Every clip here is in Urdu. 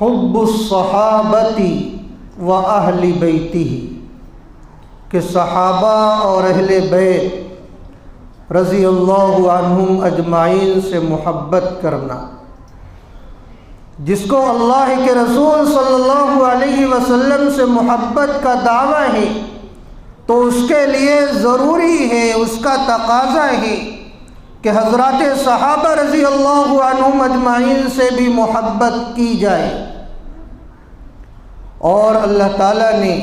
حب الصحابتی و اہل بیتہ، کہ صحابہ اور اہل بیت رضی اللہ عنہم اجمعین سے محبت کرنا۔ جس کو اللہ کے رسول صلی اللہ علیہ وسلم سے محبت کا دعویٰ ہے تو اس کے لیے ضروری ہے، اس کا تقاضا ہے کہ حضرات صحابہ رضی اللہ عنہم اجمعین سے بھی محبت کی جائے۔ اور اللہ تعالیٰ نے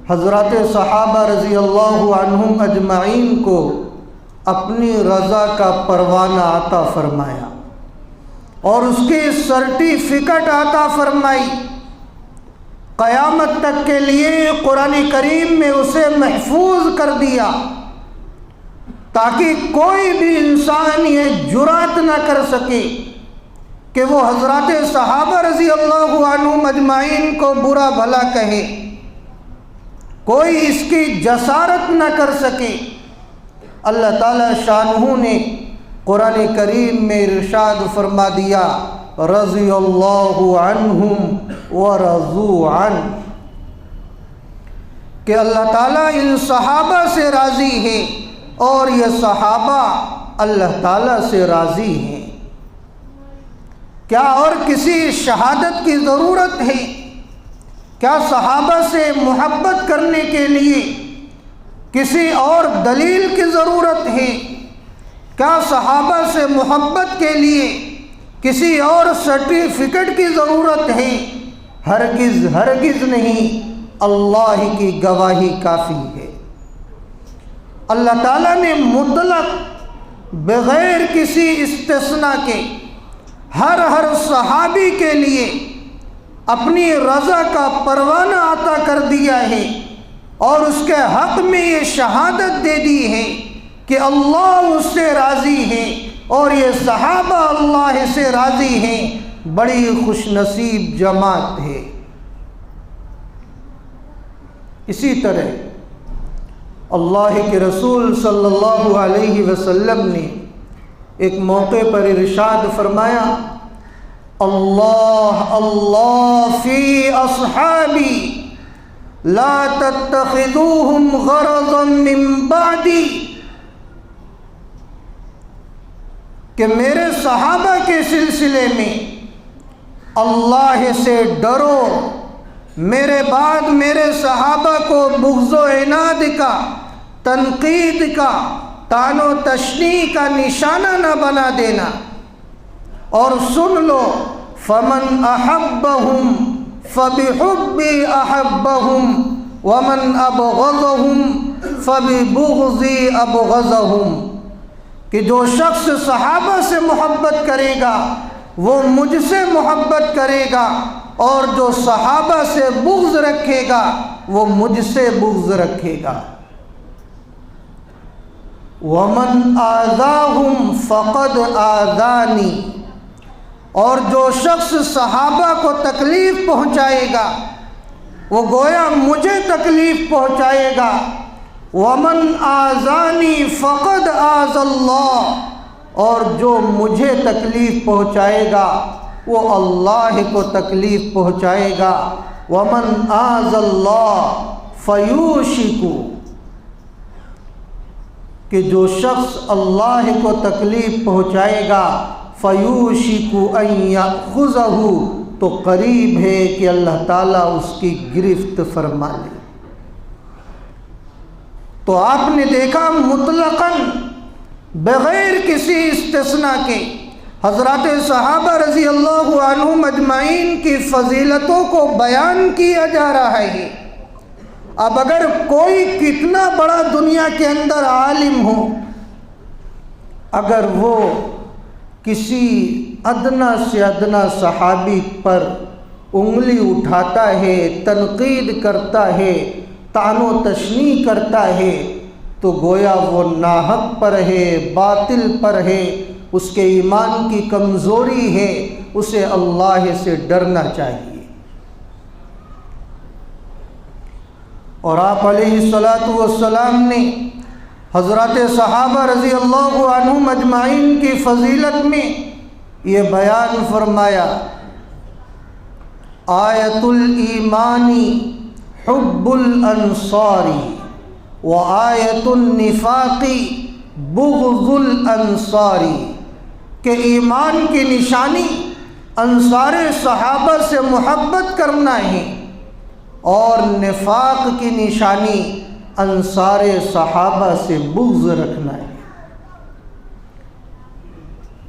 حضرات صحابہ رضی اللہ عنہم اجمعین کو اپنی رضا کا پروانہ عطا فرمایا اور اس کی سرٹیفکیٹ عطا فرمائی۔ قیامت تک کے لیے قرآن کریم میں اسے محفوظ کر دیا تاکہ کوئی بھی انسان یہ جرات نہ کر سکے کہ وہ حضرات صحابہ رضی اللہ عنہم اجمعین کو برا بھلا کہے، کوئی اس کی جسارت نہ کر سکے۔ اللہ تعالیٰ شانہ نے قرآن کریم میں ارشاد فرما دیا رضی اللہ عنہم ورضوا عنہ، کہ اللہ تعالیٰ ان صحابہ سے راضی ہے اور یہ صحابہ اللہ تعالیٰ سے راضی ہیں۔ کیا اور کسی شہادت کی ضرورت ہے؟ کیا صحابہ سے محبت کرنے کے لیے کسی اور دلیل کی ضرورت ہے؟ کیا صحابہ سے محبت کے لیے کسی اور سرٹیفکیٹ کی ضرورت ہے؟ ہرگز ہرگز نہیں، اللہ کی گواہی کافی ہے۔ اللہ تعالیٰ نے مطلق بغیر کسی استثناء کے ہر صحابی کے لیے اپنی رضا کا پروانہ عطا کر دیا ہے اور اس کے حق میں یہ شہادت دے دی ہے کہ اللہ اس سے راضی ہے اور یہ صحابہ اللہ سے راضی ہیں۔ بڑی خوش نصیب جماعت ہے۔ اسی طرح اللہ کے رسول صلی اللہ علیہ وسلم نے ایک موقع پر ارشاد فرمایا اللہ اللہ فی اصحابی لا تتخذوہم غرضا من بعدی، کہ میرے صحابہ کے سلسلے میں اللہ سے ڈرو، میرے بعد میرے صحابہ کو بغض و عناد کا، تنقید کا، طعن و تشنیع کا نشانہ نہ بنا دینا۔ اور سن لو فمن احبہم فبحبی احبہم ومن ابغضہم فببغضی ابغضہم، کہ جو شخص صحابہ سے محبت کرے گا وہ مجھ سے محبت کرے گا، اور جو صحابہ سے بغض رکھے گا وہ مجھ سے بغض رکھے گا۔ وَمَنْ آذَاهُمْ فَقَدْ آذَانِي، اور جو شخص صحابہ کو تکلیف پہنچائے گا وہ گویا مجھے تکلیف پہنچائے گا۔ وَمَنْ آذَانِي فَقَدْ آذَى اللَّهُ، اور جو مجھے تکلیف پہنچائے گا وہ اللہ کو تکلیف پہنچائے گا۔ وَمَنْ آذَى اللَّهُ فَيُوشِكُ، کہ جو شخص اللہ کو تکلیف پہنچائے گا فَيُوشِكُ أَن يَأْخُذَهُ، تو قریب ہے کہ اللہ تعالیٰ اس کی گرفت فرما لے۔ تو آپ نے دیکھا مطلقاً بغیر کسی استثناء کے حضرات صحابہ رضی اللہ عنہم اجمعین کی فضیلتوں کو بیان کیا جا رہا ہے۔ اب اگر کوئی کتنا بڑا دنیا کے اندر عالم ہو، اگر وہ کسی ادنا سے ادنا صحابی پر انگلی اٹھاتا ہے، تنقید کرتا ہے، طعن و تشنیع کرتا ہے، تو گویا وہ ناحق پر ہے، باطل پر ہے، اس کے ایمان کی کمزوری ہے، اسے اللہ سے ڈرنا چاہیے۔ اور آپ علیہ الصلاۃ والسلام نے حضرات صحابہ رضی اللہ عنہم اجمعین کی فضیلت میں یہ بیان فرمایا آیت الایمانی حب الانصاری و آیت النفاقی بغض الانصاری، کہ ایمان کی نشانی انصار صحابہ سے محبت کرنا ہے اور نفاق کی نشانی انصار صحابہ سے بغض رکھنا ہے۔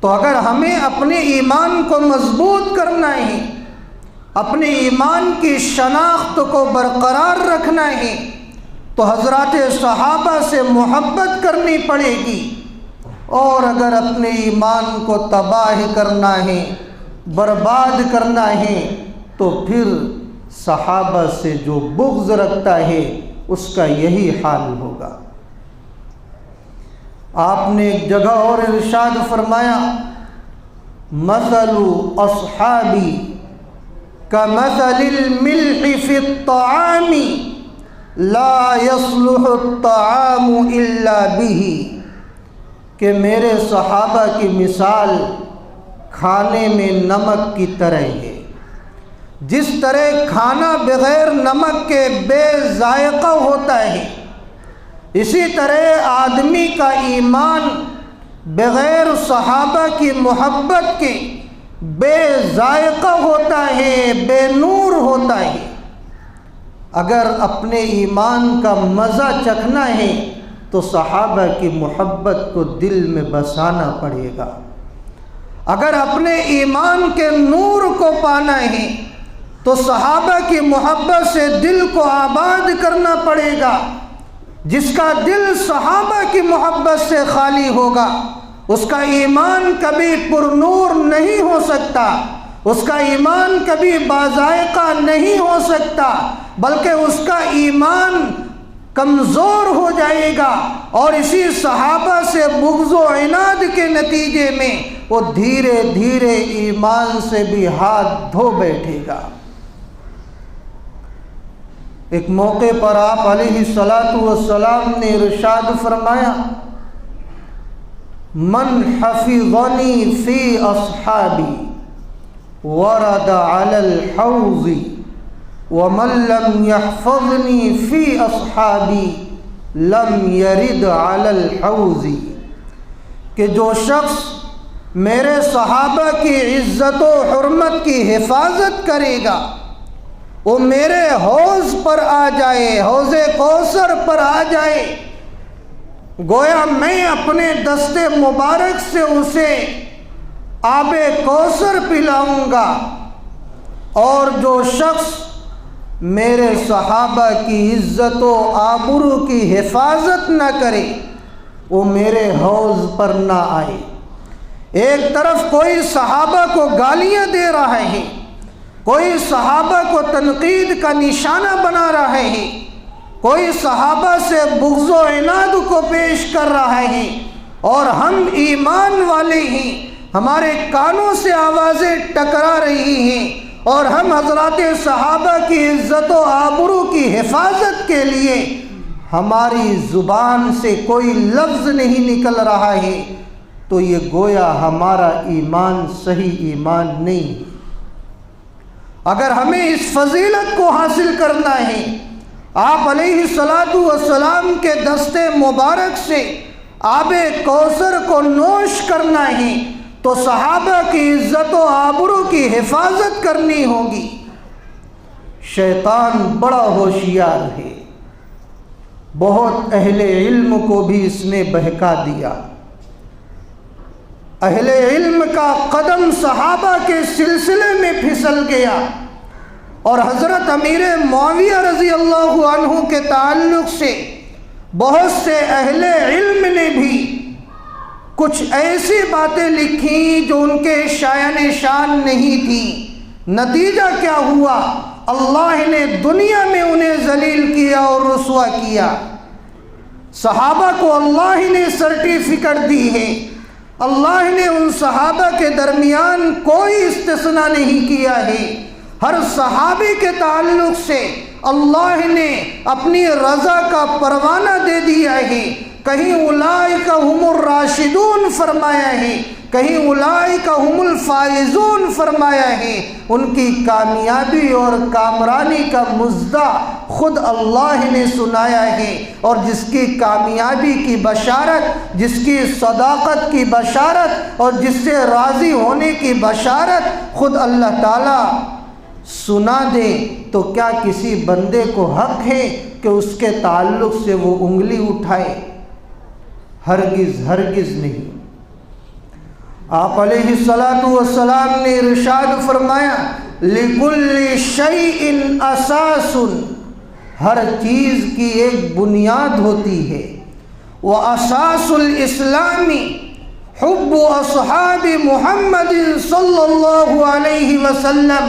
تو اگر ہمیں اپنے ایمان کو مضبوط کرنا ہے، اپنے ایمان کی شناخت کو برقرار رکھنا ہے، تو حضرات صحابہ سے محبت کرنی پڑے گی، اور اگر اپنے ایمان کو تباہ کرنا ہے، برباد کرنا ہے، تو پھر صحابہ سے جو بغض رکھتا ہے اس کا یہی حال ہوگا۔ آپ نے ایک جگہ اور ارشاد فرمایا، مثل اصحابی کمثل الملح فی الطعام لا يصلح الطعام الا به، کہ میرے صحابہ کی مثال کھانے میں نمک کی طرح ہے۔ جس طرح کھانا بغیر نمک کے بے ذائقہ ہوتا ہے، اسی طرح آدمی کا ایمان بغیر صحابہ کی محبت کے بے ذائقہ ہوتا ہے، بے نور ہوتا ہے۔ اگر اپنے ایمان کا مزہ چکھنا ہے تو صحابہ کی محبت کو دل میں بسانا پڑے گا۔ اگر اپنے ایمان کے نور کو پانا ہے تو صحابہ کی محبت سے دل کو آباد کرنا پڑے گا۔ جس کا دل صحابہ کی محبت سے خالی ہوگا اس کا ایمان کبھی پر نور نہیں ہو سکتا، اس کا ایمان کبھی باذائقہ نہیں ہو سکتا، بلکہ اس کا ایمان کمزور ہو جائے گا، اور اسی صحابہ سے بغض و عناد کے نتیجے میں وہ دھیرے دھیرے ایمان سے بھی ہاتھ دھو بیٹھے گا۔ ایک موقع پر آپ علیہ السلام نے ارشاد فرمایا، من حفظنی فی اصحابی ورد علی الحوض ومن لم يحفظنی فی اصحابی لم يرد علی الحوض، کہ جو شخص میرے صحابہ کی عزت و حرمت کی حفاظت کرے گا وہ میرے حوض پر آ جائے، حوض کوثر پر آ جائے، گویا میں اپنے دست مبارک سے اسے آب کوثر پلاؤں گا۔ اور جو شخص میرے صحابہ کی عزت و آبرو کی حفاظت نہ کرے وہ میرے حوض پر نہ آئے۔ ایک طرف کوئی صحابہ کو گالیاں دے رہا ہے، کوئی صحابہ کو تنقید کا نشانہ بنا رہا ہے، کوئی صحابہ سے بغض و عناد کو پیش کر رہا ہے، اور ہم ایمان والے ہیں، ہمارے کانوں سے آوازیں ٹکرا رہی ہیں، اور ہم حضرات صحابہ کی عزت و آبرو کی حفاظت کے لیے ہماری زبان سے کوئی لفظ نہیں نکل رہا ہے، تو یہ گویا ہمارا ایمان صحیح ایمان نہیں ہے۔ اگر ہمیں اس فضیلت کو حاصل کرنا ہے، آپ علیہ السلام کے دست مبارک سے آب کوثر کو نوش کرنا ہے، تو صحابہ کی عزت و آبرو کی حفاظت کرنی ہوگی۔ شیطان بڑا ہوشیار ہے، بہت اہل علم کو بھی اس نے بہکا دیا۔ اہل علم کا قدم صحابہ کے سلسلے میں پھسل گیا، اور حضرت امیر معاویہ رضی اللہ عنہ کے تعلق سے بہت سے اہل علم نے بھی کچھ ایسی باتیں لکھی جو ان کے شایان شان نہیں تھیں۔ نتیجہ کیا ہوا؟ اللہ نے دنیا میں انہیں ذلیل کیا اور رسوا کیا۔ صحابہ کو اللہ نے سرٹیفکیٹ دی ہے، اللہ نے ان صحابہ کے درمیان کوئی استثناء نہیں کیا ہے، ہر صحابی کے تعلق سے اللہ نے اپنی رضا کا پروانہ دے دیا ہے۔ کہیں اولئک ہم الراشدون فرمایا ہے، کہیں اولئک هم الفائزون فرمایا ہے، ان کی کامیابی اور کامرانی کا مژدہ خود اللہ نے سنایا ہے، اور جس کی کامیابی کی بشارت، جس کی صداقت کی بشارت اور جس سے راضی ہونے کی بشارت خود اللہ تعالیٰ سنا دے، تو کیا کسی بندے کو حق ہے کہ اس کے تعلق سے وہ انگلی اٹھائے؟ ہرگز ہرگز نہیں۔ آپ علیہ الصلاۃ والسلام نے ارشاد فرمایا لِكُلِّ شَيْءٍ أَسَاسٌ، ہر چیز کی ایک بنیاد ہوتی ہے۔ وَأَسَاسُ الْإِسْلَامِ حُبُّ أَصْحَابِ مُحَمَّدٍ صلی اللہ علیہ وسلم،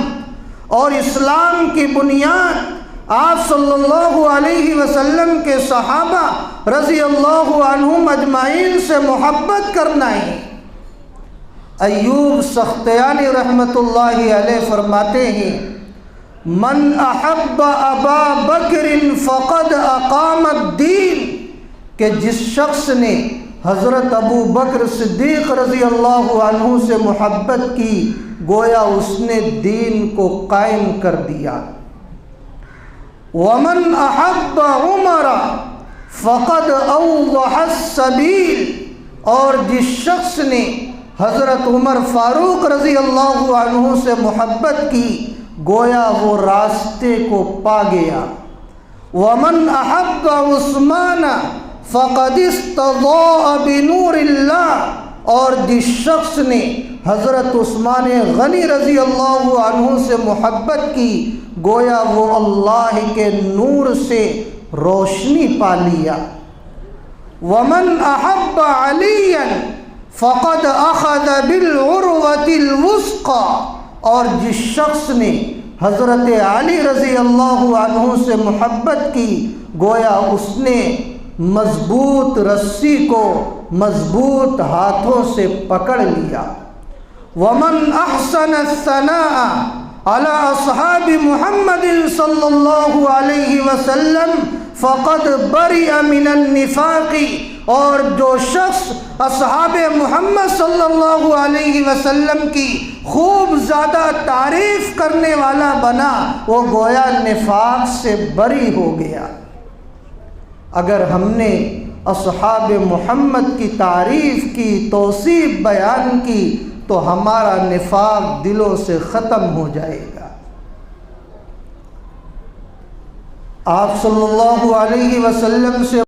اور اسلام کی بنیاد آپ صلی اللہ علیہ وسلم کے صحابہ رضی اللہ عنہم اجمعین سے محبت کرنا ہے۔ ایوب سختیانی رحمۃ اللہ علیہ فرماتے ہیں من احب ابا بکر فقد اقام الدین، کہ جس شخص نے حضرت ابو بکر صدیق رضی اللہ عنہ سے محبت کی گویا اس نے دین کو قائم کر دیا۔ ومن احب عمر فقد اوضح السبیل، اور جس شخص نے حضرت عمر فاروق رضی اللہ عنہ سے محبت کی گویا وہ راستے کو پا گیا۔ ومن احب عثمان فقد استضاء بنور اللہ، اور جس شخص نے حضرت عثمان غنی رضی اللہ عنہ سے محبت کی گویا وہ اللہ کے نور سے روشنی پا لیا۔ ومن احب علیا فقد اخذ بالعروۃ الوثقی، اور جس شخص نے حضرت علی رضی اللہ عنہ سے محبت کی گویا اس نے مضبوط رسی کو مضبوط ہاتھوں سے پکڑ لیا۔ ومن احسن الثناء علی اصحاب محمد صلی اللہ علیہ وسلم فقد برئ من النفاق، اور جو شخص اصحاب محمد صلی اللہ علیہ وسلم کی خوب زیادہ تعریف کرنے والا بنا وہ گویا نفاق سے بری ہو گیا۔ اگر ہم نے اصحاب محمد کی تعریف کی، توصیف بیان کی، تو ہمارا نفاق دلوں سے ختم ہو جائے گا۔ آپ صلی اللہ علیہ وسلم سے